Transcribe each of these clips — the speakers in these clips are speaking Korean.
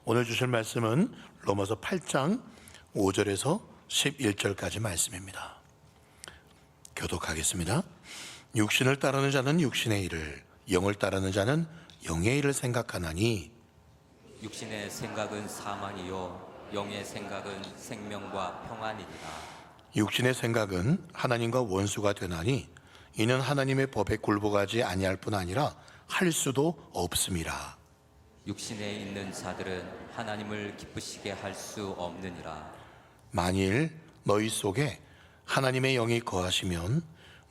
오늘 주실 말씀은 로마서 8장 5절에서 11절까지 말씀입니다. 교독하겠습니다. 육신을 따르는 자는 육신의 일을, 영을 따르는 자는 영의 일을 생각하나니 육신의 생각은 사망이요 영의 생각은 생명과 평안이니라. 육신의 생각은 하나님과 원수가 되나니 이는 하나님의 법에 굴복하지 아니할 뿐 아니라 할 수도 없음이라. 육신에 있는 자들은 하나님을 기쁘시게 할 수 없느니라. 만일 너희 속에 하나님의 영이 거하시면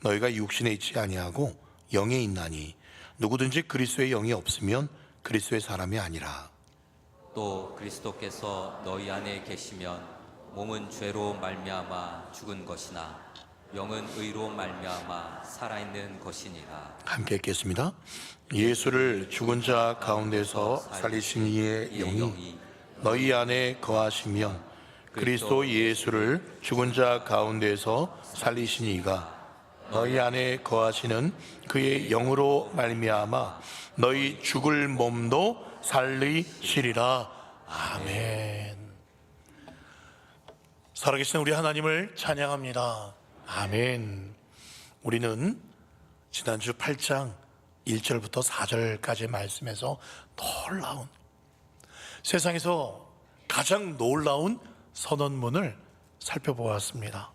너희가 육신에 있지 아니하고 영에 있나니 누구든지 그리스도의 영이 없으면 그리스도의 사람이 아니라. 또 그리스도께서 너희 안에 계시면 몸은 죄로 말미암아 죽은 것이나 영은 의로 말미암아 살아있는 것이니라. 함께 읽겠습니다. 예수를 죽은 자 가운데서 살리신 이의 영이 너희 안에 거하시면 그리스도 예수를 죽은 자 가운데서 살리신 이가 너희 안에 거하시는 그의 영으로 말미암아 너희 죽을 몸도 살리시리라. 아멘. 살아계신 우리 하나님을 찬양합니다. 아멘. 우리는 지난주 8장 1절부터 4절까지의 말씀에서 놀라운, 세상에서 가장 놀라운 선언문을 살펴보았습니다.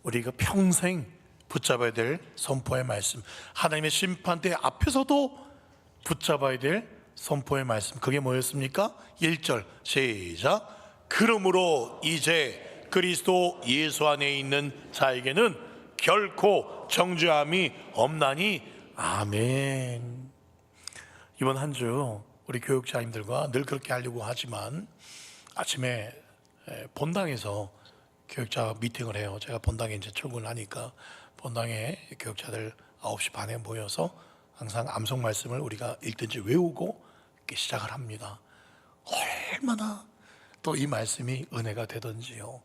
우리가 평생 붙잡아야 될 선포의 말씀, 하나님의 심판대 앞에서도 붙잡아야 될 선포의 말씀, 그게 뭐였습니까? 1절 시작. 그러므로 이제 그리스도 예수 안에 있는 자에게는 결코 정죄함이 없나니. 아멘. 이번 한 주 우리 교육자님들과 늘 그렇게 하려고 하지만 아침에 본당에서 교육자 미팅을 해요. 제가 본당에 이제 출근하니까 본당에 교육자들 9시 반에 모여서 항상 암송 말씀을 우리가 읽든지 외우고 이렇게 시작을 합니다. 얼마나 또 이 말씀이 은혜가 되던지요.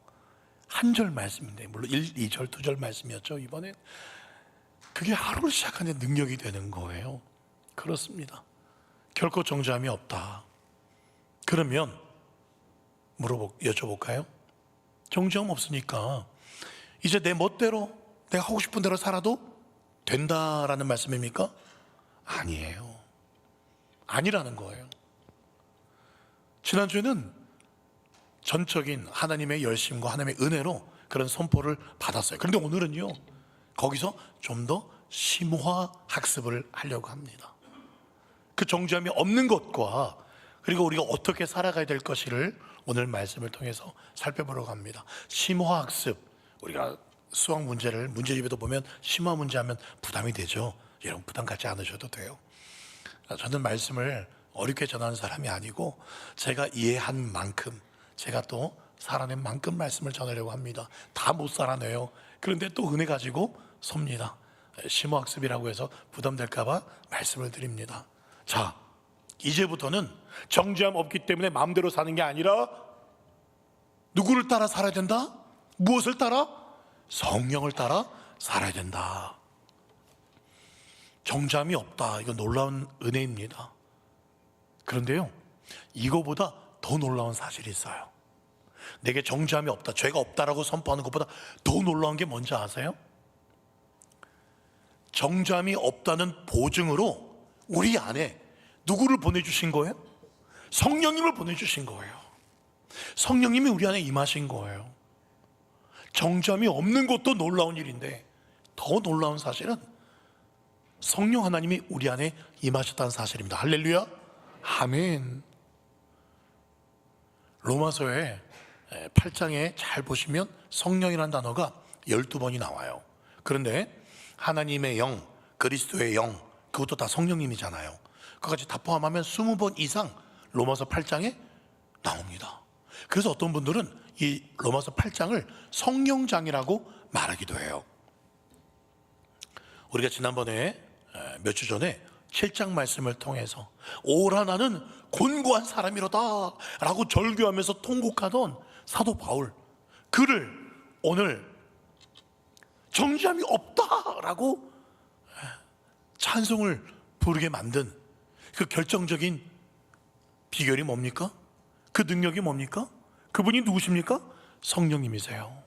한 절 말씀인데, 물론 1, 2절, 2절 말씀이었죠. 이번엔 그게 하루를 시작하는 능력이 되는 거예요. 그렇습니다. 결코 정죄함이 없다. 그러면 여쭤볼까요? 정죄함 없으니까 이제 내 멋대로 내가 하고 싶은 대로 살아도 된다라는 말씀입니까? 아니에요. 아니라는 거예요. 지난주에는 전적인 하나님의 열심과 하나님의 은혜로 그런 선포를 받았어요. 그런데 오늘은요, 거기서 좀 더 심화 학습을 하려고 합니다. 그 정죄함이 없는 것과 그리고 우리가 어떻게 살아가야 될 것을 오늘 말씀을 통해서 살펴보려고 합니다. 심화 학습, 우리가 수학 문제를 문제집에도 보면 심화 문제 하면 부담이 되죠. 여러분 부담 갖지 않으셔도 돼요. 저는 말씀을 어렵게 전하는 사람이 아니고 제가 이해한 만큼, 제가 또 살아낸 만큼 말씀을 전하려고 합니다. 다 못 살아내요. 그런데 또 은혜 가지고 섭니다. 심화학습이라고 해서 부담될까봐 말씀을 드립니다. 자, 이제부터는 정죄함 없기 때문에 마음대로 사는 게 아니라 누구를 따라 살아야 된다? 무엇을 따라? 성령을 따라 살아야 된다. 정죄함이 없다. 이거 놀라운 은혜입니다. 그런데요, 이거보다 더 놀라운 사실이 있어요. 내게 정죄함이 없다, 죄가 없다라고 선포하는 것보다 더 놀라운 게 뭔지 아세요? 정죄함이 없다는 보증으로 우리 안에 누구를 보내주신 거예요? 성령님을 보내주신 거예요. 성령님이 우리 안에 임하신 거예요. 정죄함이 없는 것도 놀라운 일인데 더 놀라운 사실은 성령 하나님이 우리 안에 임하셨다는 사실입니다. 할렐루야, 아멘. 로마서에 8장에 잘 보시면 성령이라는 단어가 12번이 나와요. 그런데 하나님의 영, 그리스도의 영, 그것도 다 성령님이잖아요. 그것까지 다 포함하면 20번 이상 로마서 8장에 나옵니다. 그래서 어떤 분들은 이 로마서 8장을 성령장이라고 말하기도 해요. 우리가 지난번에 몇 주 전에 7장 말씀을 통해서 오라 나는 곤고한 사람이로다 라고 절규하면서 통곡하던 사도 바울, 그를 오늘 정죄함이 없다라고 찬송을 부르게 만든 그 결정적인 비결이 뭡니까? 그 능력이 뭡니까? 그분이 누구십니까? 성령님이세요.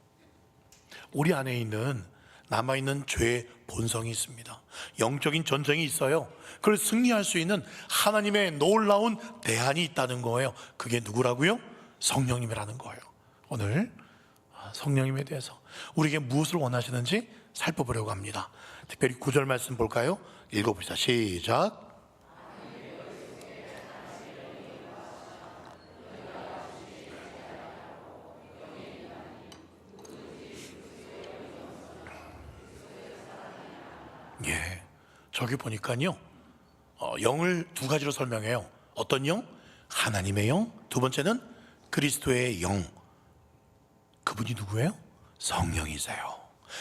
우리 안에 있는 남아있는 죄의 본성이 있습니다. 영적인 전쟁이 있어요. 그걸 승리할 수 있는 하나님의 놀라운 대안이 있다는 거예요. 그게 누구라고요? 성령님이라는 거예요. 오늘 성령님에 대해서 우리에게 무엇을 원하시는지 살펴보려고 합니다. 특별히 9절 말씀 볼까요? 읽어봅시다. 시작. 예, 저기 보니까요, 영을 두 가지로 설명해요. 어떤 영? 하나님의 영. 두 번째는 그리스도의 영. 그분이 누구예요? 성령이세요.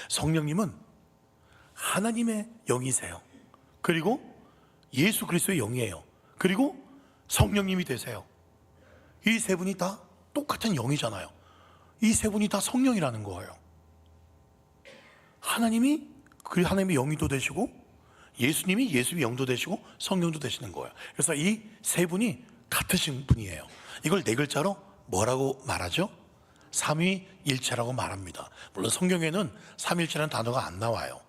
성령님은 하나님의 영이세요. 그리고 예수 그리스도의 영이에요. 그리고 성령님이 되세요. 이 세 분이 다 똑같은 영이잖아요. 이 세 분이 다 성령이라는 거예요. 하나님이 그 하나님의 영이도 되시고, 예수님이 예수의 영도 되시고, 성령도 되시는 거예요. 그래서 이 세 분이 같으신 분이에요. 이걸 네 글자로 뭐라고 말하죠? 삼위일체라고 말합니다. 물론 성경에는 삼위일체라는 단어가 안 나와요.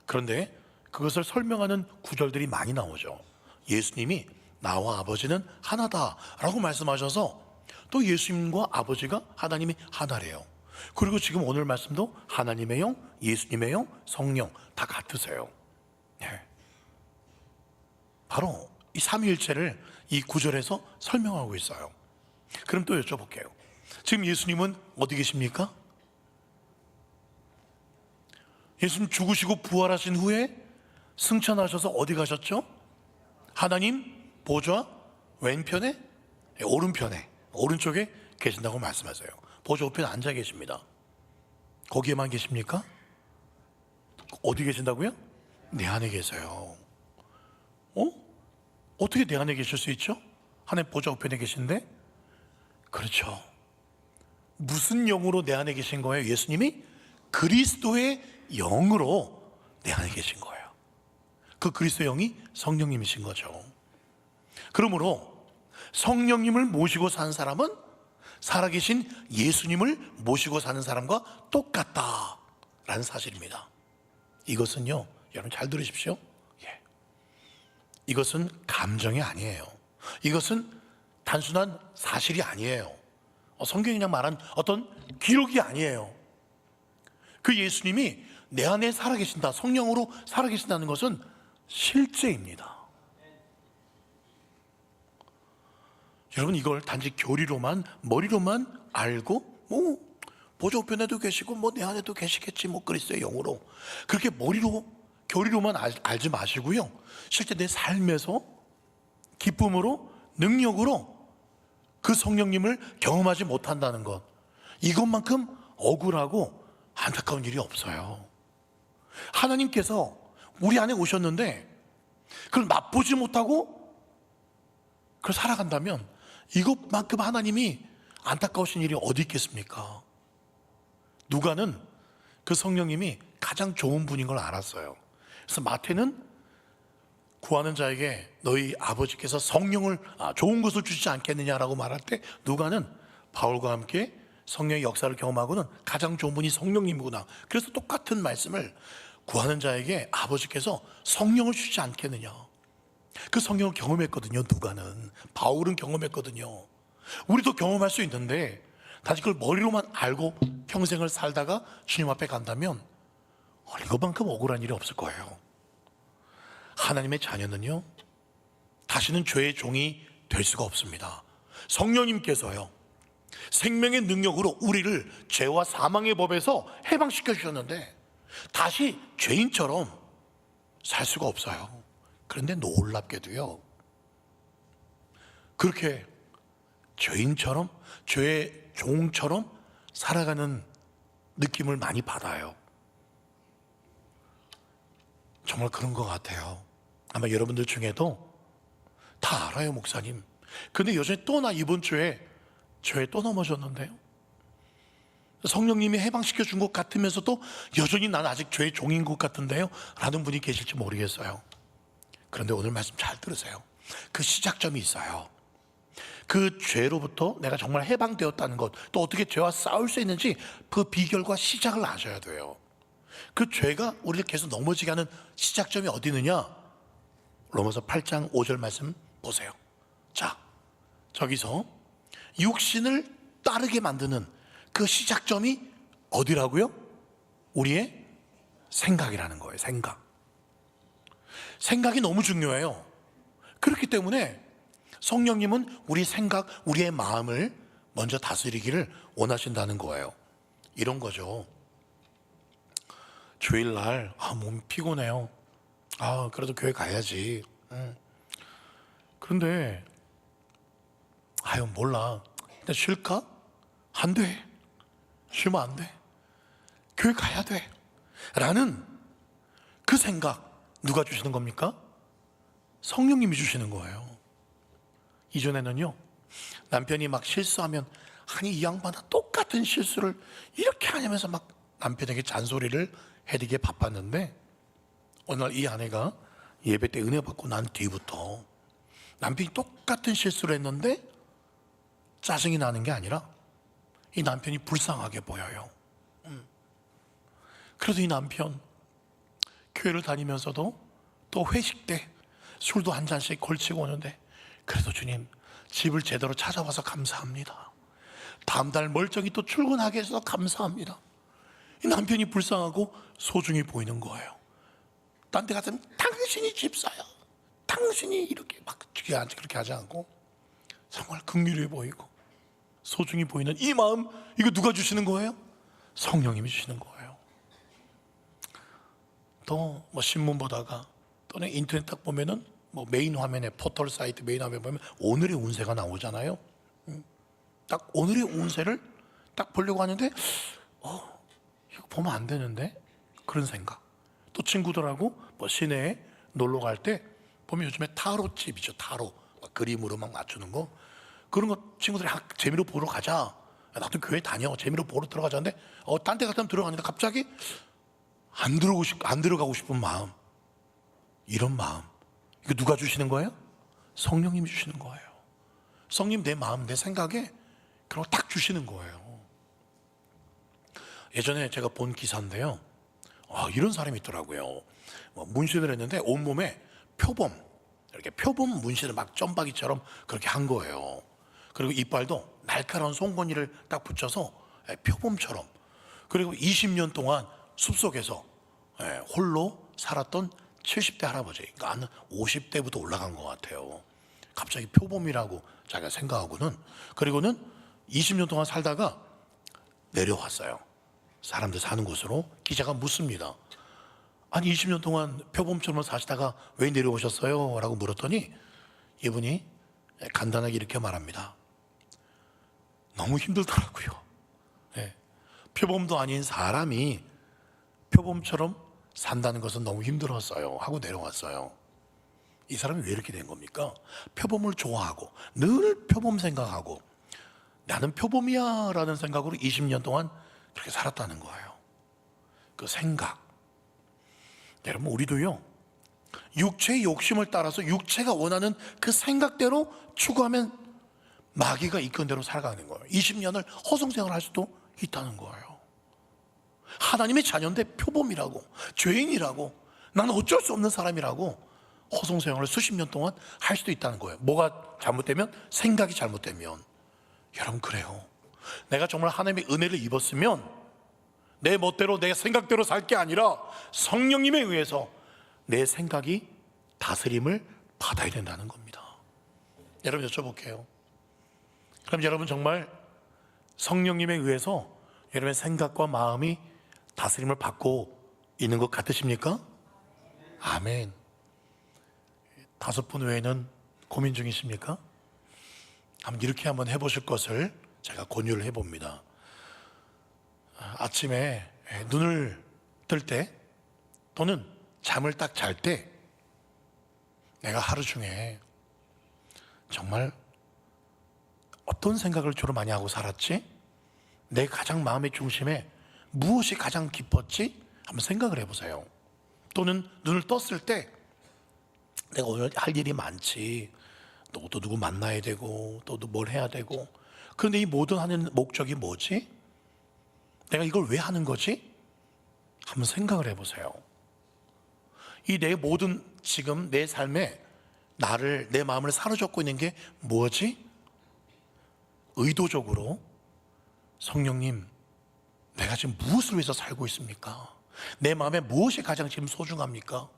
그런데 그것을 설명하는 구절들이 많이 나오죠. 예수님이 나와 아버지는 하나다라고 말씀하셔서 또 예수님과 아버지가 하나님이 하나래요. 그리고 지금 오늘 말씀도 하나님의 영, 예수님의 영, 성령 다 같으세요. 네. 바로 이 삼위일체를 이 구절에서 설명하고 있어요. 그럼 또 여쭤볼게요. 지금 예수님은 어디 계십니까? 예수님 죽으시고 부활하신 후에 승천하셔서 어디 가셨죠? 하나님 보좌 왼편에, 오른편에, 오른쪽에 계신다고 말씀하세요. 보좌 우편에 앉아 계십니다. 거기에만 계십니까? 어디 계신다고요? 내 안에 계세요. 어떻게 내 안에 계실 수 있죠? 하나님 보좌 우편에 계신데? 그렇죠. 무슨 영으로 내 안에 계신 거예요? 예수님이 그리스도의 영으로 내 안에 계신 거예요. 그 그리스도의 영이 성령님이신 거죠. 그러므로 성령님을 모시고 산 사람은 살아계신 예수님을 모시고 사는 사람과 똑같다라는 사실입니다. 이것은요, 여러분 잘 들으십시오. 예. 이것은 감정이 아니에요. 이것은 단순한 사실이 아니에요. 성경이 그냥 말한 어떤 기록이 아니에요. 그 예수님이 내 안에 살아계신다, 성령으로 살아계신다는 것은 실제입니다. 여러분 이걸 단지 교리로만, 머리로만 알고 보좌 우편에도 계시고 내 안에도 계시겠지, 그리스도의 영으로 그렇게 머리로, 교리로만 알지 마시고요, 실제 내 삶에서 기쁨으로, 능력으로 그 성령님을 경험하지 못한다는 것, 이것만큼 억울하고 안타까운 일이 없어요. 하나님께서 우리 안에 오셨는데 그걸 맛보지 못하고 그걸 살아간다면 이것만큼 하나님이 안타까우신 일이 어디 있겠습니까? 누가는 그 성령님이 가장 좋은 분인 걸 알았어요. 그래서 마태는 구하는 자에게 너희 아버지께서 성령을 좋은 것을 주시지 않겠느냐라고 말할 때, 누가는 바울과 함께 성령의 역사를 경험하고는 가장 좋은 분이 성령님이구나. 그래서 똑같은 말씀을 구하는 자에게 아버지께서 성령을 주시지 않겠느냐. 그 성령을 경험했거든요. 누가는, 바울은 경험했거든요. 우리도 경험할 수 있는데 단지 그걸 머리로만 알고 평생을 살다가 주님 앞에 간다면 이것만큼 억울한 일이 없을 거예요. 하나님의 자녀는요, 다시는 죄의 종이 될 수가 없습니다. 성령님께서요, 생명의 능력으로 우리를 죄와 사망의 법에서 해방시켜 주셨는데 다시 죄인처럼 살 수가 없어요. 그런데 놀랍게도요, 그렇게 죄인처럼, 죄의 종처럼 살아가는 느낌을 많이 받아요. 정말 그런 것 같아요. 아마 여러분들 중에도 다 알아요, 목사님. 근데 여전히 또 나 이번 주에 죄에 또 넘어졌는데요, 성령님이 해방시켜 준 것 같으면서도 여전히 난 아직 죄의 종인 것 같은데요 라는 분이 계실지 모르겠어요. 그런데 오늘 말씀 잘 들으세요. 그 시작점이 있어요. 그 죄로부터 내가 정말 해방되었다는 것, 또 어떻게 죄와 싸울 수 있는지 그 비결과 시작을 아셔야 돼요. 그 죄가 우리를 계속 넘어지게 하는 시작점이 어디 있느냐? 로마서 8장 5절 말씀 보세요. 자, 저기서 육신을 따르게 만드는 그 시작점이 어디라고요? 우리의 생각이라는 거예요. 생각이 너무 중요해요. 그렇기 때문에 성령님은 우리 생각, 우리의 마음을 먼저 다스리기를 원하신다는 거예요. 이런 거죠. 주일날 몸이 피곤해요. 그래도 교회 가야지. 그런데 몰라. 일단 쉴까? 안 돼. 쉬면 안 돼. 교회 가야 돼. 라는 그 생각 누가 주시는 겁니까? 성령님이 주시는 거예요. 이전에는요, 남편이 막 실수하면 아니 이 양반아 똑같은 실수를 이렇게 하냐면서 막 남편에게 잔소리를 해드리게 바빴는데, 어느 날 이 아내가 예배 때 은혜 받고 난 뒤부터 남편이 똑같은 실수를 했는데 짜증이 나는 게 아니라 이 남편이 불쌍하게 보여요. 그래도 이 남편 교회를 다니면서도 또 회식 때 술도 한 잔씩 걸치고 오는데, 그래도 주님 집을 제대로 찾아와서 감사합니다. 다음 달 멀쩡히 또 출근하게 해서 감사합니다. 이 남편이 불쌍하고 소중히 보이는 거예요. 딴 데 같으면 당신이 집사야, 당신이 이렇게 막 그렇게 하지 않고 정말 긍휼해 보이고 소중히 보이는 이 마음, 이거 누가 주시는 거예요? 성령님이 주시는 거예요. 또 신문 보다가 또는 인터넷 딱 보면은 메인 화면에, 포털 사이트 메인 화면에 보면 오늘의 운세가 나오잖아요. 딱 오늘의 운세를 딱 보려고 하는데 이거 보면 안 되는데, 그런 생각. 또 친구들하고 시내에 놀러 갈 때 보면 요즘에 타로집이죠. 타로 그림으로 막 맞추는 거, 그런 거 친구들이 재미로 보러 가자. 나도 교회 다녀, 재미로 보러 들어가자는데 딴 데 갔다 들어가는데 갑자기 안 들어가고 싶은 마음, 이런 마음, 이거 누가 주시는 거예요? 성령님이 주시는 거예요. 성령 내 마음, 내 생각에 그런 거 딱 주시는 거예요. 예전에 제가 본 기사인데요, 이런 사람이 있더라고요. 문신을 했는데 온몸에 이렇게 표범 문신을 막 점박이처럼 그렇게 한 거예요. 그리고 이빨도 날카로운 송곳니를 딱 붙여서 표범처럼. 그리고 20년 동안 숲속에서 홀로 살았던 70대 할아버지, 그러니까 한 50대부터 올라간 것 같아요. 갑자기 표범이라고 자기가 생각하고는, 그리고는 20년 동안 살다가 내려왔어요. 사람들 사는 곳으로. 기자가 묻습니다. 아니 20년 동안 표범처럼 사시다가 왜 내려오셨어요? 라고 물었더니 이분이 간단하게 이렇게 말합니다. 너무 힘들더라고요. 표범도 아닌 사람이 표범처럼 산다는 것은 너무 힘들었어요 하고 내려왔어요. 이 사람이 왜 이렇게 된 겁니까? 표범을 좋아하고 늘 표범 생각하고 나는 표범이야 라는 생각으로 20년 동안 그렇게 살았다는 거예요. 그 생각. 여러분, 우리도요, 육체의 욕심을 따라서 육체가 원하는 그 생각대로 추구하면 마귀가 이끈 대로 살아가는 거예요. 20년을 허송생활을 할 수도 있다는 거예요. 하나님의 자녀인데 표범이라고, 죄인이라고, 나는 어쩔 수 없는 사람이라고 허송생활을 수십 년 동안 할 수도 있다는 거예요. 뭐가 잘못되면? 생각이 잘못되면. 여러분, 그래요. 내가 정말 하나님의 은혜를 입었으면 내 멋대로 내 생각대로 살 게 아니라 성령님에 의해서 내 생각이 다스림을 받아야 된다는 겁니다. 여러분, 여쭤볼게요. 그럼 여러분 정말 성령님에 의해서 여러분의 생각과 마음이 다스림을 받고 있는 것 같으십니까? 아멘. 5분 외에는 고민 중이십니까? 이렇게 한번 해보실 것을 제가 권유를 해봅니다. 아침에 눈을 뜰 때 또는 잠을 딱 잘 때 내가 하루 중에 정말 어떤 생각을 주로 많이 하고 살았지? 내 가장 마음의 중심에 무엇이 가장 깊었지? 한번 생각을 해보세요. 또는 눈을 떴을 때 내가 오늘 할 일이 많지, 또 누구 만나야 되고 또 뭘 해야 되고. 그런데 이 모든 하는 목적이 뭐지? 내가 이걸 왜 하는 거지? 한번 생각을 해보세요. 이 내 모든 지금 내 삶에 내 마음을 사로잡고 있는 게 뭐지? 의도적으로 성령님, 내가 지금 무엇을 위해서 살고 있습니까? 내 마음에 무엇이 가장 지금 소중합니까?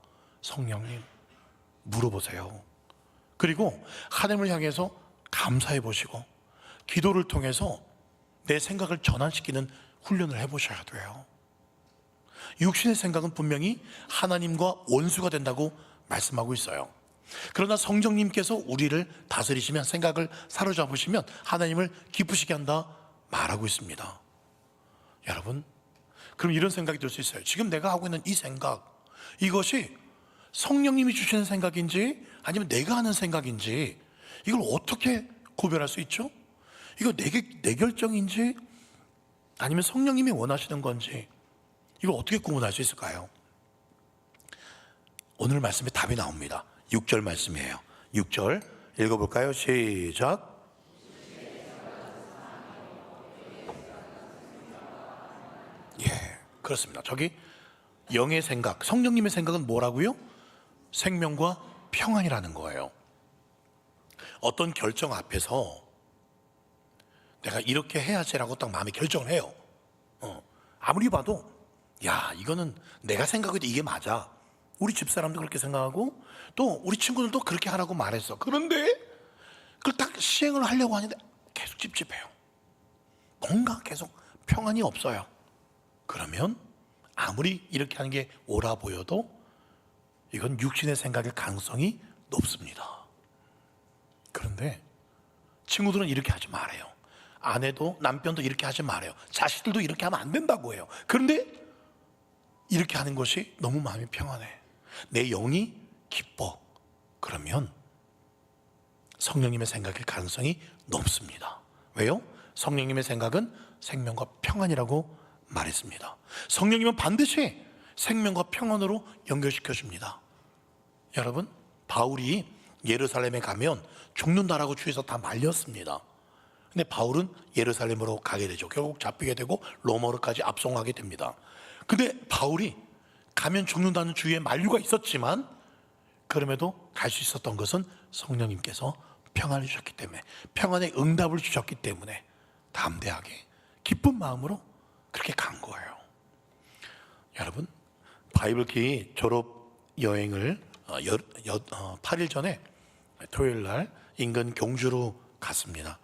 성령님, 물어보세요. 그리고 하나님을 향해서 감사해 보시고 기도를 통해서 내 생각을 전환시키는 훈련을 해보셔야 돼요. 육신의 생각은 분명히 하나님과 원수가 된다고 말씀하고 있어요. 그러나 성령님께서 우리를 다스리시면, 생각을 사로잡으시면 하나님을 기쁘시게 한다 말하고 있습니다. 여러분, 그럼 이런 생각이 들 수 있어요. 지금 내가 하고 있는 이 생각, 이것이 성령님이 주시는 생각인지 아니면 내가 하는 생각인지, 이걸 어떻게 구별할 수 있죠? 이거 내 결정인지 아니면 성령님이 원하시는 건지, 이걸 어떻게 구분할 수 있을까요? 오늘 말씀에 답이 나옵니다. 6절 말씀이에요. 6절 읽어볼까요? 시작. 예, 그렇습니다. 저기 영의 생각, 성령님의 생각은 뭐라고요? 생명과 평안이라는 거예요. 어떤 결정 앞에서 내가 이렇게 해야지라고 딱 마음에 결정을 해요. 아무리 봐도 야, 이거는 내가 생각해도 이게 맞아. 우리 집사람도 그렇게 생각하고 또 우리 친구들도 그렇게 하라고 말했어. 그런데 그걸 딱 시행을 하려고 하는데 계속 찝찝해요. 뭔가 계속 평안이 없어요. 그러면 아무리 이렇게 하는 게 옳아 보여도 이건 육신의 생각일 가능성이 높습니다. 그런데 친구들은 이렇게 하지 말아요. 아내도 남편도 이렇게 하지 말아요. 자식들도 이렇게 하면 안 된다고 해요. 그런데 이렇게 하는 것이 너무 마음이 평안해. 내 영이 기뻐. 그러면 성령님의 생각일 가능성이 높습니다. 왜요? 성령님의 생각은 생명과 평안이라고 말했습니다. 성령님은 반드시 생명과 평안으로 연결시켜 줍니다. 여러분, 바울이 예루살렘에 가면 죽는다라고 주에서 다 말렸습니다. 근데 바울은 예루살렘으로 가게 되죠. 결국 잡히게 되고 로마로까지 압송하게 됩니다. 근데 바울이 가면 죽는다는 주위에 만류가 있었지만 그럼에도 갈 수 있었던 것은 성령님께서 평안을 주셨기 때문에, 평안의 응답을 주셨기 때문에 담대하게 기쁜 마음으로 그렇게 간 거예요. 여러분, 바이블키 졸업 여행을 8일 전에 토요일 날 인근 경주로 갔습니다.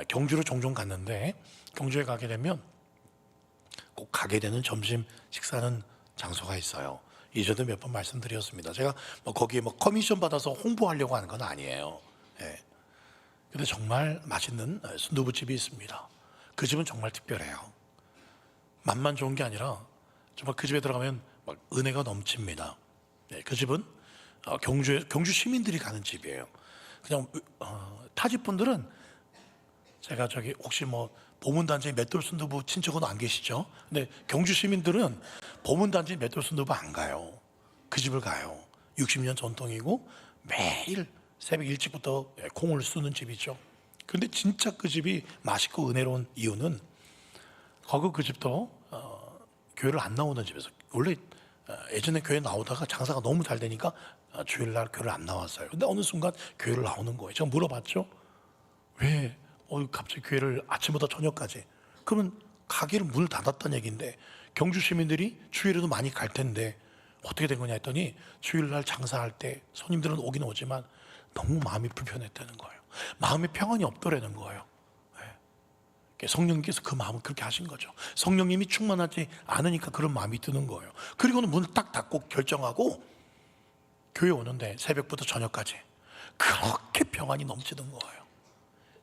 경주로 종종 갔는데 경주에 가게 되면 꼭 가게 되는 점심 식사는 장소가 있어요. 이전에 몇 번 말씀드렸습니다. 제가 거기에 커미션 받아서 홍보하려고 하는 건 아니에요. 예. 근데 정말 맛있는 순두부집이 있습니다. 그 집은 정말 특별해요. 맛만 좋은 게 아니라 정말 그 집에 들어가면 막 은혜가 넘칩니다. 네, 그 집은 경주 시민들이 가는 집이에요. 그냥 타집 분들은 제가 저기 혹시 보문단지 맷돌 순두부 친척은 안 계시죠? 근데 경주 시민들은 보문단지 맷돌 순두부 안 가요. 그 집을 가요. 60년 전통이고 매일 새벽 일찍부터 콩을 쑤는 집이죠. 그런데 진짜 그 집이 맛있고 은혜로운 이유는 거기 그 집도 교회를 안 나오는 집에서, 원래 예전에 교회 나오다가 장사가 너무 잘 되니까 주일날 교회를 안 나왔어요. 근데 어느 순간 교회를 나오는 거예요. 제가 물어봤죠. 왜 갑자기 교회를 아침부터 저녁까지? 그러면 가게를 문을 닫았다는 얘기인데 경주 시민들이 주일에도 많이 갈 텐데 어떻게 된 거냐 했더니 주일날 장사할 때 손님들은 오긴 오지만 너무 마음이 불편했다는 거예요. 마음의 평안이 없더라는 거예요. 성령님께서 그 마음을 그렇게 하신 거죠. 성령님이 충만하지 않으니까 그런 마음이 드는 거예요. 그리고는 문을 딱 닫고 결정하고 교회 오는데 새벽부터 저녁까지 그렇게 평안이 넘치는 거예요.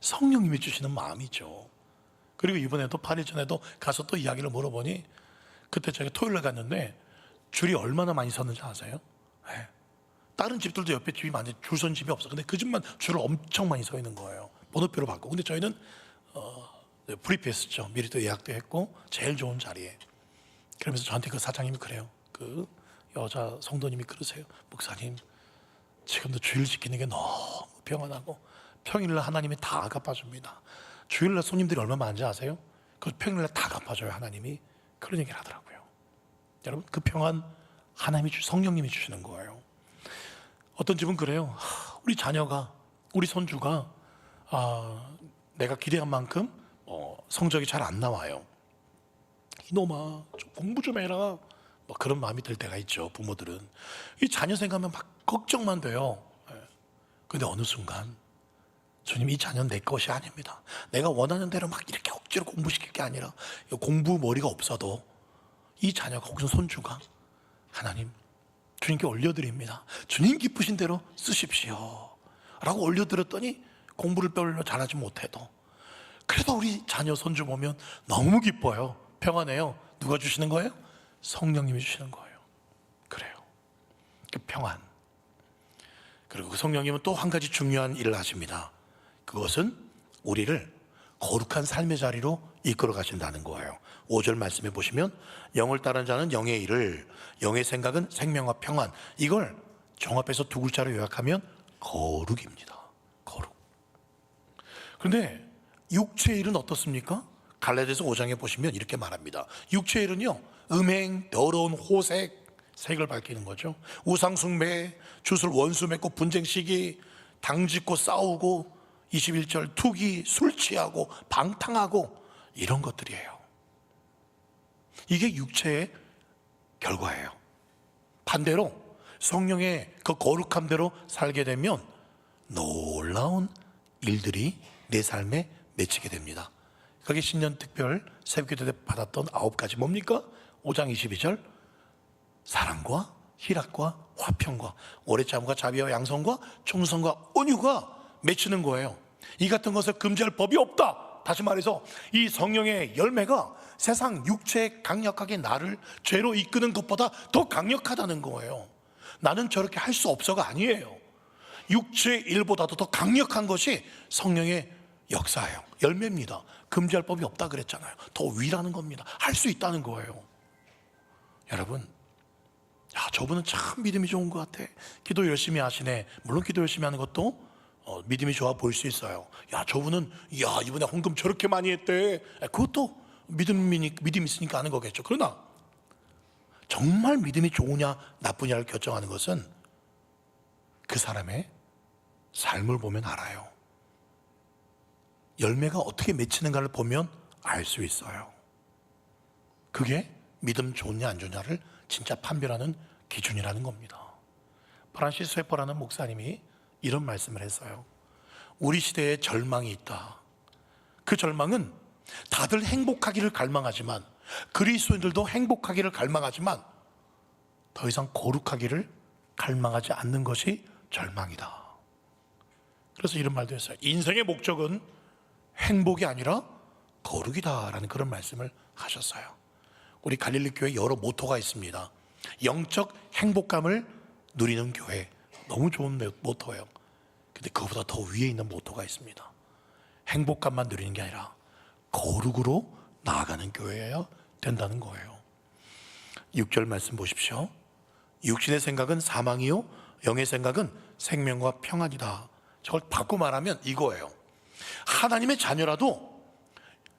성령님이 주시는 마음이죠. 그리고 이번에도 8일 전에도 가서 또 이야기를 물어보니 그때 제가 토요일에 갔는데 줄이 얼마나 많이 섰는지 아세요? 네. 다른 집들도 옆에 집이 많은데 줄 선 집이 없어. 근데 그 집만 줄을 엄청 많이 서 있는 거예요. 번호표를 받고. 근데 저희는 프리패스죠. 미리 또 예약도 했고 제일 좋은 자리에. 그러면서 저한테 그 사장님이 그래요. 그 여자 성도님이 그러세요. 목사님, 지금도 주일 지키는 게 너무 평안하고 평일날 하나님이 다 갚아줍니다. 주일날 손님들이 얼마 많은지 아세요? 그 평일날 다 갚아줘요. 하나님이. 그런 얘기를 하더라고요. 여러분, 그 평안 하나님이 성령님이 주시는 거예요. 어떤 집은 그래요. 우리 자녀가, 우리 손주가 내가 기대한 만큼 성적이 잘 안 나와요. 이놈아, 좀 공부 좀 해라. 뭐 그런 마음이 들 때가 있죠. 부모들은 이 자녀 생각하면 막 걱정만 돼요. 근데 어느 순간 주님, 이 자녀는 내 것이 아닙니다. 내가 원하는 대로 막 이렇게 억지로 공부시킬 게 아니라 공부 머리가 없어도 이 자녀가 혹은 손주가 하나님 주님께 올려드립니다. 주님 기쁘신 대로 쓰십시오 라고 올려드렸더니 공부를 별로 잘하지 못해도 그래도 우리 자녀 손주 보면 너무 기뻐요. 평안해요. 누가 주시는 거예요? 성령님이 주시는 거예요. 그래요. 그 평안. 그리고 그 성령님은 또 한 가지 중요한 일을 하십니다. 그것은 우리를 거룩한 삶의 자리로 이끌어 가신다는 거예요. 5절 말씀해 보시면 영을 따르는 자는 영의 일을, 영의 생각은 생명과 평안. 이걸 종합해서 두 글자로 요약하면 거룩입니다. 거룩. 그런데 육체의 일은 어떻습니까? 갈라디아서 5장에 보시면 이렇게 말합니다. 육체의 일은요, 음행, 더러운 호색, 색을 밝히는 거죠. 우상숭배, 주술 원수 맺고 분쟁 시기, 당짓고 싸우고, 21절 투기, 술 취하고 방탕하고 이런 것들이에요. 이게 육체의 결과예요. 반대로 성령의 그 거룩함대로 살게 되면 놀라운 일들이 내 삶에 맺히게 됩니다. 그게 신년 특별 새벽기도 때 받았던 9가지 뭡니까? 5장 22절 사랑과 희락과 화평과 오래 참과 자비와 양성과 충성과 온유가 맺히는 거예요. 이 같은 것을 금지할 법이 없다. 다시 말해서 이 성령의 열매가 세상 육체에 강력하게 나를 죄로 이끄는 것보다 더 강력하다는 거예요. 나는 저렇게 할 수 없어가 아니에요. 육체의 일보다도 더 강력한 것이 성령의 역사예요. 열매입니다. 금지할 법이 없다 그랬잖아요. 더 위라는 겁니다. 할 수 있다는 거예요. 여러분, 저분은 참 믿음이 좋은 것 같아. 기도 열심히 하시네. 물론 기도 열심히 하는 것도 믿음이 좋아 보일 수 있어요. 저분은 이번에 헌금 저렇게 많이 했대. 그것도 믿음이 있으니까 하는 거겠죠. 그러나 정말 믿음이 좋으냐 나쁘냐를 결정하는 것은 그 사람의 삶을 보면 알아요. 열매가 어떻게 맺히는가를 보면 알 수 있어요. 그게 믿음 좋냐 안 좋냐를 진짜 판별하는 기준이라는 겁니다. 프란시스 웨퍼라는 목사님이 이런 말씀을 했어요. 우리 시대에 절망이 있다. 그 절망은 다들 행복하기를 갈망하지만, 그리스도인들도 행복하기를 갈망하지만 더 이상 거룩하기를 갈망하지 않는 것이 절망이다. 그래서 이런 말도 했어요. 인생의 목적은 행복이 아니라 거룩이다라는 그런 말씀을 하셨어요. 우리 갈릴리 교회 여러 모토가 있습니다. 영적 행복감을 누리는 교회, 너무 좋은 모토예요. 근데 그보다 더 위에 있는 모토가 있습니다. 행복감만 누리는 게 아니라 거룩으로 나아가는 교회여야 된다는 거예요. 6절 말씀 보십시오. 육신의 생각은 사망이요 영의 생각은 생명과 평안이다. 저걸 바꿔 말하면 이거예요. 하나님의 자녀라도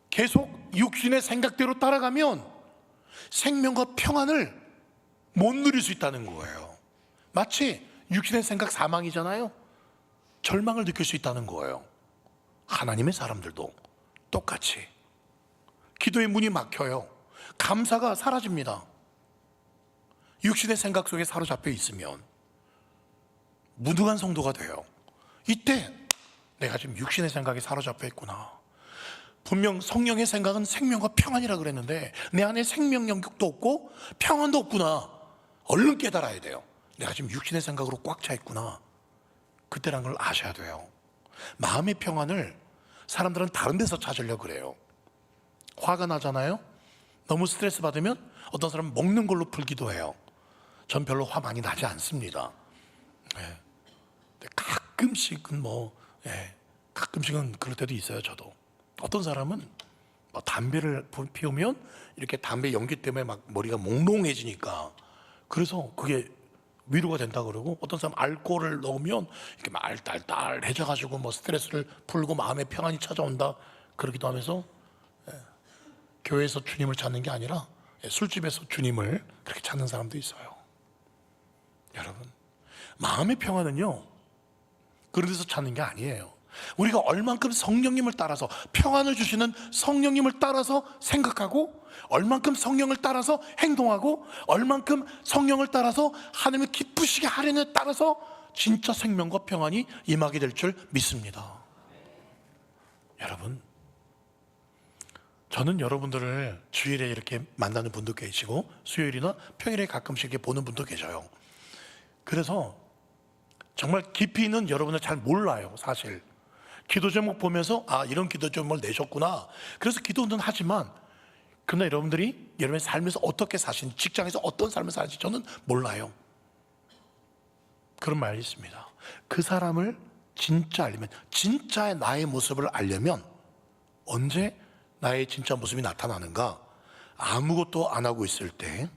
계속 육신의 생각대로 따라가면 생명과 평안을 못 누릴 수 있다는 거예요. 마치 육신의 생각 사망이잖아요. 절망을 느낄 수 있다는 거예요. 하나님의 사람들도 똑같이 기도의 문이 막혀요. 감사가 사라집니다. 육신의 생각 속에 사로잡혀 있으면 무능한 성도가 돼요. 이때 내가 지금 육신의 생각에 사로잡혀 있구나. 분명 성령의 생각은 생명과 평안이라 그랬는데 내 안에 생명 영역도 없고 평안도 없구나. 얼른 깨달아야 돼요. 내가 지금 육신의 생각으로 꽉 차 있구나. 그때란 걸 아셔야 돼요. 마음의 평안을 사람들은 다른 데서 찾으려고 그래요. 화가 나잖아요. 너무 스트레스 받으면 어떤 사람은 먹는 걸로 풀기도 해요. 전 별로 화 많이 나지 않습니다. 가끔씩은 가끔씩은 그럴 때도 있어요. 저도 어떤 사람은 담배를 피우면 이렇게 담배 연기 때문에 막 머리가 몽롱해지니까, 그래서 그게 위로가 된다 그러고, 어떤 사람 알코올을 넣으면 이렇게 막 알딸딸해져가지고 뭐 스트레스를 풀고 마음의 평안이 찾아온다 그러기도 하면서, 교회에서 주님을 찾는 게 아니라 술집에서 주님을 그렇게 찾는 사람도 있어요. 여러분, 마음의 평안은요 그런 데서 찾는 게 아니에요. 우리가 얼만큼 성령님을 따라서, 평안을 주시는 성령님을 따라서 생각하고, 얼만큼 성령을 따라서 행동하고, 얼만큼 성령을 따라서 하나님을 기쁘시게 하려는 따라서 진짜 생명과 평안이 임하게 될 줄 믿습니다. 여러분, 저는 여러분들을 주일에 이렇게 만나는 분도 계시고 수요일이나 평일에 가끔씩 이렇게 보는 분도 계셔요. 그래서 정말 깊이 있는 여러분을 잘 몰라요. 사실 기도 제목 보면서 이런 기도 제목을 내셨구나, 그래서 기도는 하지만 그러나 여러분들이 여러분의 삶에서 어떻게 사시는지, 직장에서 어떤 삶을 사는지 저는 몰라요. 그런 말이 있습니다. 그 사람을 진짜 알려면, 진짜의 나의 모습을 알려면 언제 나의 진짜 모습이 나타나는가? 아무것도 안 하고 있을 때,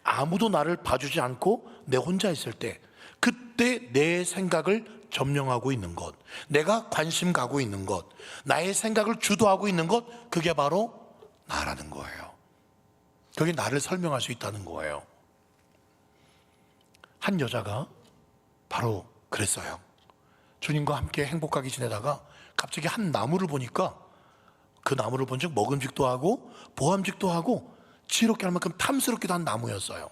아무도 나를 봐주지 않고 내 혼자 있을 때, 그때 내 생각을 점령하고 있는 것, 내가 관심 가고 있는 것, 나의 생각을 주도하고 있는 것, 그게 바로 나라는 거예요. 그게 나를 설명할 수 있다는 거예요. 한 여자가 바로 그랬어요. 주님과 함께 행복하게 지내다가 갑자기 한 나무를 보니까, 그 나무를 본 즉 먹음직도 하고 보암직도 하고 지혜롭게 할 만큼 탐스럽기도 한 나무였어요.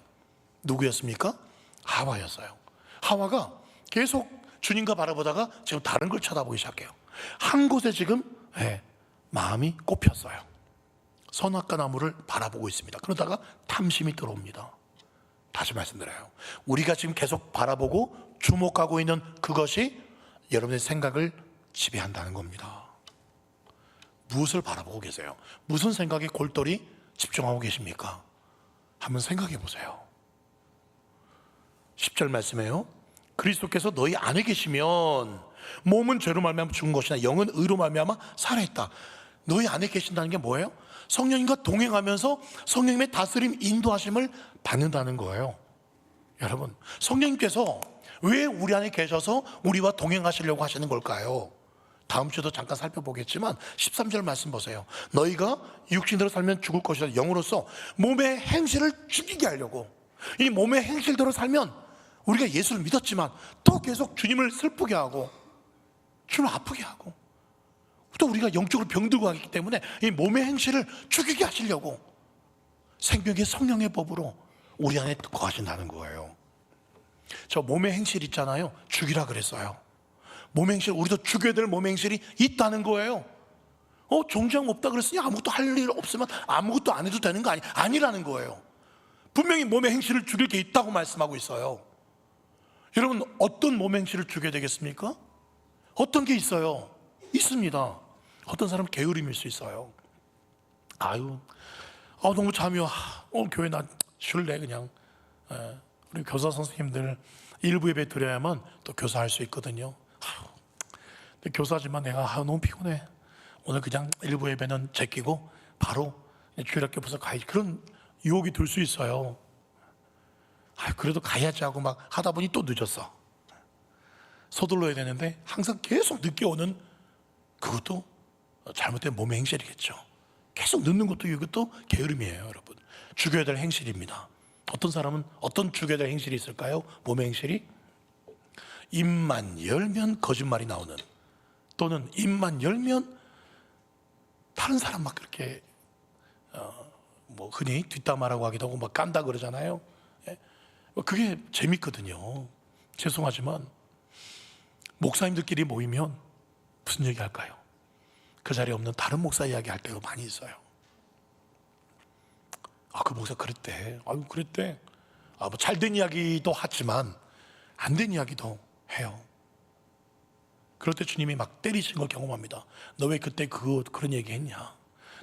누구였습니까? 하와였어요. 하와가 계속 주님과 바라보다가 지금 다른 걸 쳐다보기 시작해요. 한 곳에 지금 마음이 꼽혔어요. 선악과 나무를 바라보고 있습니다. 그러다가 탐심이 들어옵니다. 다시 말씀드려요. 우리가 지금 계속 바라보고 주목하고 있는 그것이 여러분의 생각을 지배한다는 겁니다. 무엇을 바라보고 계세요? 무슨 생각에 골똘히 집중하고 계십니까? 한번 생각해 보세요. 10절 말씀에요. 그리스도께서 너희 안에 계시면 몸은 죄로 말미암아 죽은 것이나 영은 의로 말미암아 살아있다. 너희 안에 계신다는 게 뭐예요? 성령님과 동행하면서 성령님의 다스림, 인도하심을 받는다는 거예요. 여러분, 성령님께서 왜 우리 안에 계셔서 우리와 동행하시려고 하시는 걸까요? 다음 주에도 잠깐 살펴보겠지만 13절 말씀 보세요. 너희가 육신대로 살면 죽을 것이라, 영으로서 몸의 행실을 죽이게 하려고. 이 몸의 행실대로 살면 우리가 예수를 믿었지만 또 계속 주님을 슬프게 하고 주님을 아프게 하고, 또 우리가 영적으로 병들고 하기 때문에 이 몸의 행실을 죽이게 하시려고 생명의 성령의 법으로 우리 안에 거하신다는 거예요. 저 몸의 행실 있잖아요, 죽이라 그랬어요. 몸의 행실, 우리도 죽여야 될 몸의 행실이 있다는 거예요. 종장 없다 그랬으니 아무것도 할 일 없으면 아무것도 안 해도 되는 거 아니라는 거예요. 분명히 몸의 행실을 죽일 게 있다고 말씀하고 있어요. 여러분, 어떤 몸의 행실을 죽여야 되겠습니까? 어떤 게 있어요? 있습니다. 어떤 사람은 게으름일 수 있어요. 너무 잠이 와. 오늘 교회 나 쉴래 그냥. 우리 교사 선생님들 일부 예배 드려야만 또 교사할 수 있거든요. 근데 교사지만 내가 너무 피곤해. 오늘 그냥 일부 예배는 제끼고 바로 주일학교 부서 가야지. 그런 유혹이 들 수 있어요. 그래도 가야지 하고 막 하다 보니 또 늦었어. 서둘러야 되는데 항상 계속 늦게 오는, 그것도 잘못된 몸의 행실이겠죠. 계속 늦는 것도 이것도 게으름이에요. 여러분, 죽여야 될 행실입니다. 어떤 사람은 어떤 죽여야 될 행실이 있을까요? 몸의 행실이 입만 열면 거짓말이 나오는, 또는 입만 열면 다른 사람 막 그렇게 흔히 뒷담화라고 하기도 하고 막 깐다 그러잖아요. 그게 재밌거든요. 죄송하지만 목사님들끼리 모이면 무슨 얘기 할까요? 그 자리에 없는 다른 목사 이야기 할 때가 많이 있어요. 그 목사 그랬대. 그랬대. 잘된 이야기도 하지만 안 된 이야기도 해요. 그럴 때 주님이 막 때리신 걸 경험합니다. 너 왜 그때 그런 얘기 했냐?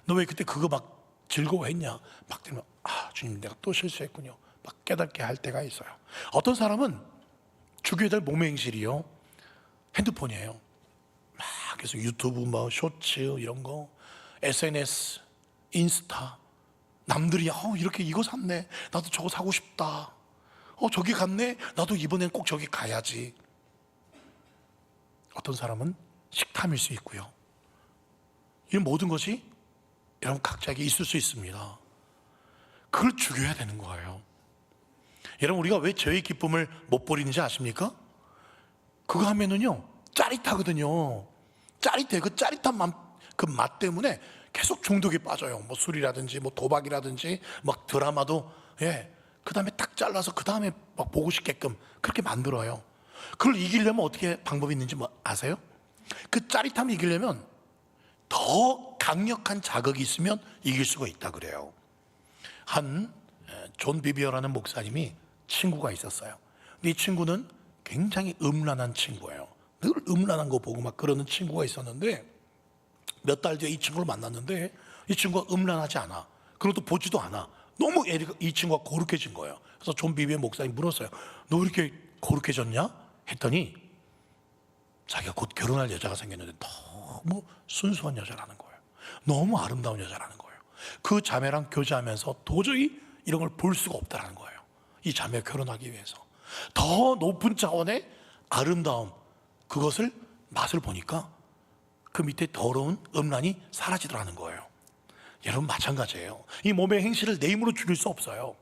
너 왜 그때 그거 막 즐거워했냐? 막 때리면 주님, 내가 또 실수했군요. 막 깨닫게 할 때가 있어요. 어떤 사람은 죽여야 될 몸의 행실이요, 핸드폰이에요. 막 계속 유튜브, 쇼츠 이런 거, SNS, 인스타, 남들이 이렇게 이거 샀네, 나도 저거 사고 싶다. 저기 갔네, 나도 이번엔 꼭 저기 가야지. 어떤 사람은 식탐일 수 있고요. 이 모든 것이 여러분 각자에게 있을 수 있습니다. 그걸 죽여야 되는 거예요. 여러분, 우리가 왜 저의 기쁨을 못 버리는지 아십니까? 그거 하면은요 짜릿하거든요. 짜릿해. 그 짜릿한 그 맛 때문에 계속 중독에 빠져요. 뭐 술이라든지 뭐 도박이라든지 막 드라마도, 그 다음에 딱 잘라서 그 다음에 막 보고 싶게끔 그렇게 만들어요. 그걸 이기려면 어떻게 방법이 있는지 뭐 아세요? 그 짜릿함을 이기려면 더 강력한 자극이 있으면 이길 수가 있다 그래요. 한 존 비비어라는 목사님이 친구가 있었어요. 근데 이 친구는 굉장히 음란한 친구예요. 늘 음란한 거 보고 막 그러는 친구가 있었는데, 몇 달 뒤에 이 친구를 만났는데 이 친구가 음란하지 않아. 그것도 보지도 않아. 너무 이 친구가 거룩해진 거예요. 그래서 존 비비어 목사님이 물었어요. 너 왜 이렇게 거룩해졌냐? 했더니 자기가 곧 결혼할 여자가 생겼는데 너무 순수한 여자라는 거예요. 너무 아름다운 여자라는 거예요. 그 자매랑 교제하면서 도저히 이런 걸 볼 수가 없다라는 거예요. 이 자매가 결혼하기 위해서 더 높은 차원의 아름다움, 그것을 맛을 보니까 그 밑에 더러운 음란이 사라지더라는 거예요. 여러분 마찬가지예요. 이 몸의 행실을 내 힘으로 죽일 수 없어요.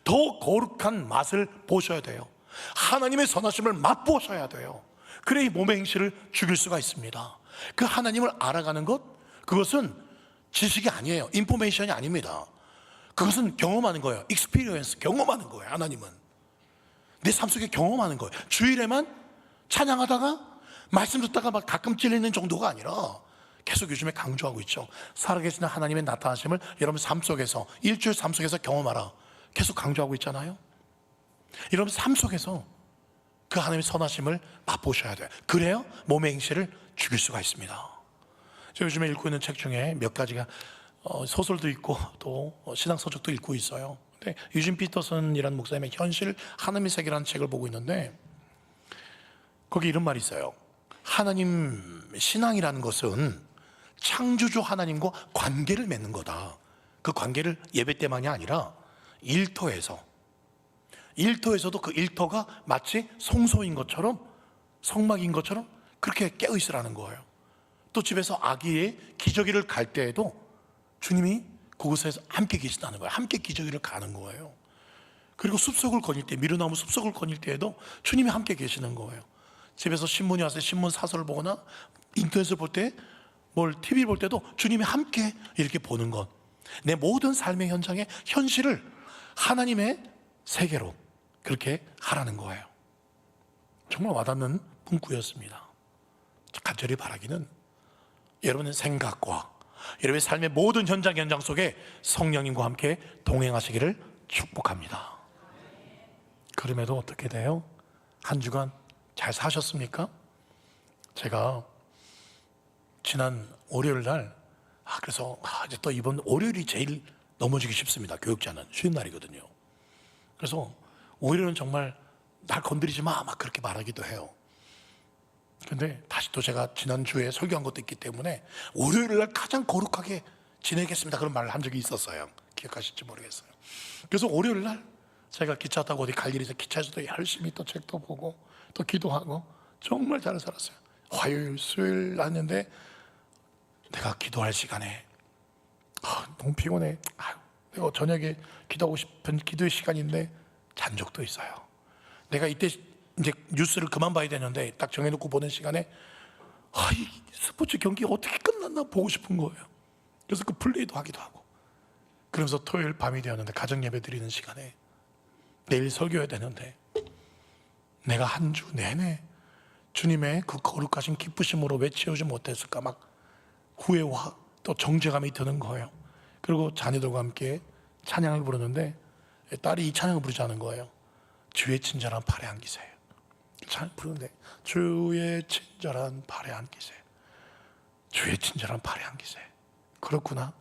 더 거룩한 맛을 보셔야 돼요. 하나님의 선하심을 맛보셔야 돼요. 그래 이 몸의 행실을 죽일 수가 있습니다. 그 하나님을 알아가는 것, 그것은 지식이 아니에요. 인포메이션이 아닙니다. 그것은 경험하는 거예요. 익스피리언스, 경험하는 거예요. 하나님은 내 삶 속에 경험하는 거예요. 주일에만 찬양하다가 말씀 듣다가 막 가끔 찔리는 정도가 아니라 계속 요즘에 강조하고 있죠. 살아계시는 하나님의 나타나심을 여러분 삶 속에서, 일주일 삶 속에서 경험하라, 계속 강조하고 있잖아요. 여러분 삶 속에서 그 하나님의 선하심을 맛보셔야 돼요. 그래야 몸의 행실을 죽일 수가 있습니다. 저 요즘에 읽고 있는 책 중에 몇 가지가 소설도 있고 또 신앙서적도 읽고 있어요. 근데 유진 피터슨이라는 목사님의 현실 하나님의 세계라는 책을 보고 있는데, 거기 이런 말이 있어요. 하나님 신앙이라는 것은 창조주 하나님과 관계를 맺는 거다. 그 관계를 예배 때만이 아니라 일터에서도 그 일터가 마치 성소인 것처럼, 성막인 것처럼 그렇게 깨어 있으라는 거예요. 또 집에서 아기의 기저귀를 갈 때에도 주님이 그곳에서 함께 계시다는 거예요. 함께 기저귀를 가는 거예요. 그리고 숲속을 거닐 때, 미루나무 숲속을 거닐 때에도 주님이 함께 계시는 거예요. 집에서 신문이 와서 신문 사설을 보거나 인터넷을 볼 때, 뭘 TV를 볼 때도 주님이 함께 이렇게 보는 것, 내 모든 삶의 현장의 현실을 하나님의 세계로 그렇게 하라는 거예요. 정말 와닿는 문구였습니다. 간절히 바라기는 여러분의 생각과 여러분의 삶의 모든 현장 속에 성령님과 함께 동행하시기를 축복합니다. 그럼에도 어떻게 돼요? 한 주간 잘 사셨습니까? 제가 지난 월요일 날 그래서 이제 또 이번 월요일이 제일 넘어지기 쉽습니다. 교육자는 쉬는 날이거든요. 그래서 월요일은 정말 날 건드리지 마, 막 그렇게 말하기도 해요. 근데 다시 또 제가 지난주에 설교한 것도 있기 때문에 월요일 날 가장 거룩하게 지내겠습니다, 그런 말을 한 적이 있었어요. 기억하실지 모르겠어요. 그래서 월요일 날 제가 기차 타고 어디 갈 일이 있어서 기차에서도 열심히 또 책도 보고 또 기도하고 정말 잘 살았어요. 화요일, 수요일 났는데 내가 기도할 시간에 너무 피곤해. 내가 저녁에 기도하고 싶은 기도의 시간인데 잔 적도 있어요. 내가 이때 이제 뉴스를 그만 봐야 되는데 딱 정해놓고 보는 시간에 이 스포츠 경기 어떻게 끝났나 보고 싶은 거예요. 그래서 그 플레이도 하기도 하고, 그러면서 토요일 밤이 되었는데 가정 예배 드리는 시간에 내일 설교해야 되는데 내가 한 주 내내 주님의 그 거룩하신 기쁘심으로 왜 채우지 못했을까 막 후회와 또 정죄감이 드는 거예요. 그리고 자녀들과 함께 찬양을 부르는데 딸이 이 찬양을 부르자는 거예요. 주의 친절한 팔에 안기세요. 찬양 부르는데 주의 친절한 팔에 안기세요. 주의 친절한 팔에 안기세요. 그렇구나.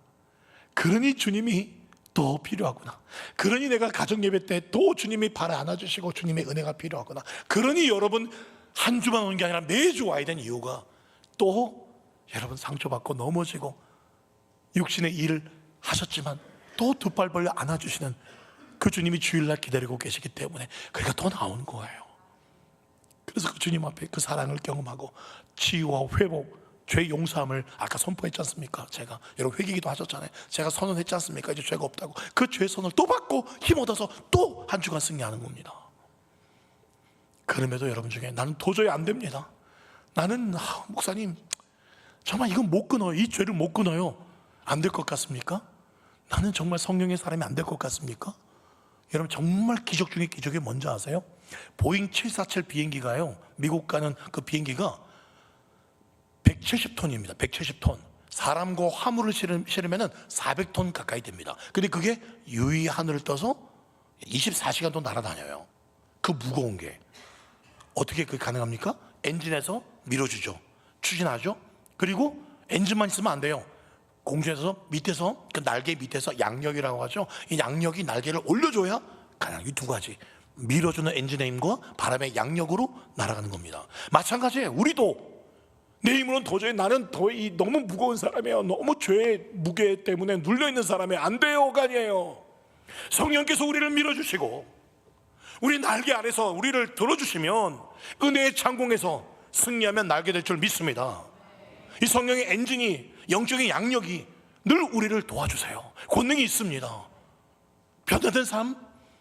그러니 주님이 더 필요하구나. 그러니 내가 가정 예배 때 또 주님이 발을 안아주시고 주님의 은혜가 필요하구나. 그러니 여러분 한 주만 오는 게 아니라 매주 와야 되는 이유가, 또 여러분 상처받고 넘어지고 육신의 일을 하셨지만 또 두 팔 벌려 안아주시는 그 주님이 주일날 기다리고 계시기 때문에 그러니까 더 나오는 거예요. 그래서 그 주님 앞에 그 사랑을 경험하고 치유와 회복, 죄 용서함을 아까 선포했지 않습니까? 제가 여러분 회개기도 하셨잖아요. 제가 선언했지 않습니까? 이제 죄가 없다고. 그 죄 선언을 또 받고 힘 얻어서 또 한 주간 승리하는 겁니다. 그럼에도 여러분 중에 나는 도저히 안 됩니다. 나는 목사님 정말 이건 못 끊어요. 이 죄를 못 끊어요. 안 될 것 같습니까? 나는 정말 성령의 사람이 안 될 것 같습니까? 여러분 정말 기적 중에 기적이 뭔지 아세요? 보잉 747 비행기가요, 미국 가는 그 비행기가 170톤입니다. 170톤. 사람과 화물을 실으면 400톤 가까이 됩니다. 근데 그게 유의 하늘을 떠서 24시간도 날아다녀요. 그 무거운 게 어떻게 그게 가능합니까? 엔진에서 밀어주죠. 추진하죠. 그리고 엔진만 있으면 안 돼요. 공중에서 밑에서 그 날개 밑에서 양력이라고 하죠. 이 양력이 날개를 올려줘야 가능. 이 두 가지 밀어주는 엔진의 힘과 바람의 양력으로 날아가는 겁니다. 마찬가지예요. 우리도 내 힘으로는 도저히 나는 너무 무거운 사람이에요. 너무 죄의 무게 때문에 눌려있는 사람이에요. 안 돼요가 아니에요. 성령께서 우리를 밀어주시고 우리 날개 아래서 우리를 들어주시면 은혜의 창공에서 승리하면 날게 될 줄 믿습니다. 이 성령의 엔진이, 영적인 양력이 늘 우리를 도와주세요. 권능이 있습니다. 변화된 삶,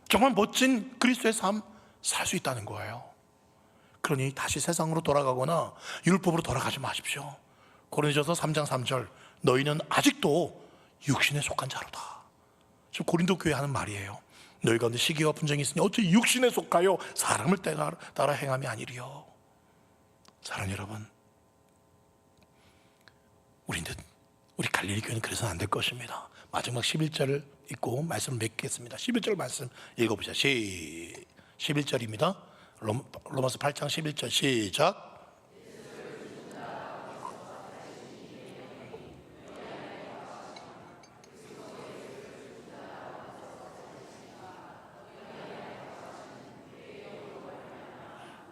정말 멋진 그리스도의 삶 살 수 있다는 거예요. 그러니 다시 세상으로 돌아가거나 율법으로 돌아가지 마십시오. 고린도전서 3장 3절 너희는 아직도 육신에 속한 자로다. 지금 고린도 교회 하는 말이에요. 너희 가운데 시기와 분쟁이 있으니 어찌 육신에 속하여 사람을 따라 행함이 아니리요. 사랑하는 여러분, 우리 갈릴리 교회는 그래서는 안 될 것입니다. 마지막 11절을 읽고 말씀을 맺겠습니다. 11절 말씀 읽어보자. 11절입니다. 로마서 8장 11절 시작.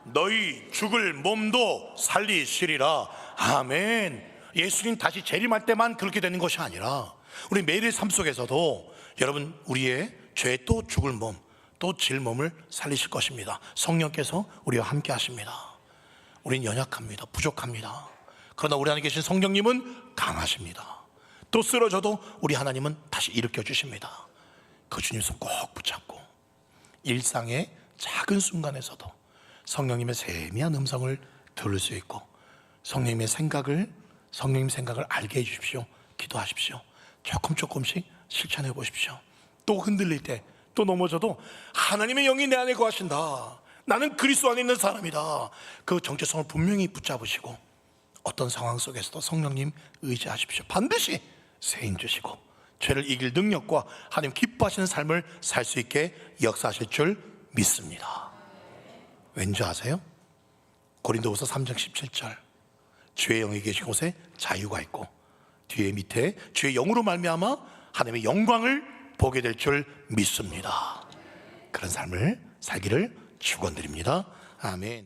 너희 죽을 몸도 살리시리라. 아멘. 예수님 다시 재림할 때만 그렇게 되는 것이 아니라 우리 매일의 삶 속에서도 여러분 우리의 죄 또 죽을 몸 또 질 몸을 살리실 것입니다. 성령께서 우리와 함께 하십니다. 우린 연약합니다. 부족합니다. 그러나 우리 안에 계신 성령님은 강하십니다. 또 쓰러져도 우리 하나님은 다시 일으켜 주십니다. 그 주님 손 꼭 붙잡고 일상의 작은 순간에서도 성령님의 세미한 음성을 들을 수 있고 성령님 생각을 알게 해주십시오. 기도하십시오. 조금씩 실천해 보십시오. 또 흔들릴 때, 또 넘어져도 하나님의 영이 내 안에 거하신다. 나는 그리스도 안에 있는 사람이다. 그 정체성을 분명히 붙잡으시고 어떤 상황 속에서도 성령님 의지하십시오. 반드시 세임 주시고 죄를 이길 능력과 하나님 기뻐하시는 삶을 살 수 있게 역사하실 줄 믿습니다. 왠지 아세요? 고린도후서 3장 17절 주의 영이 계신 곳에 자유가 있고 뒤에 밑에 주의 영으로 말미암아 하나님의 영광을 보게 될 줄 믿습니다. 그런 삶을 살기를 축원드립니다. 아멘.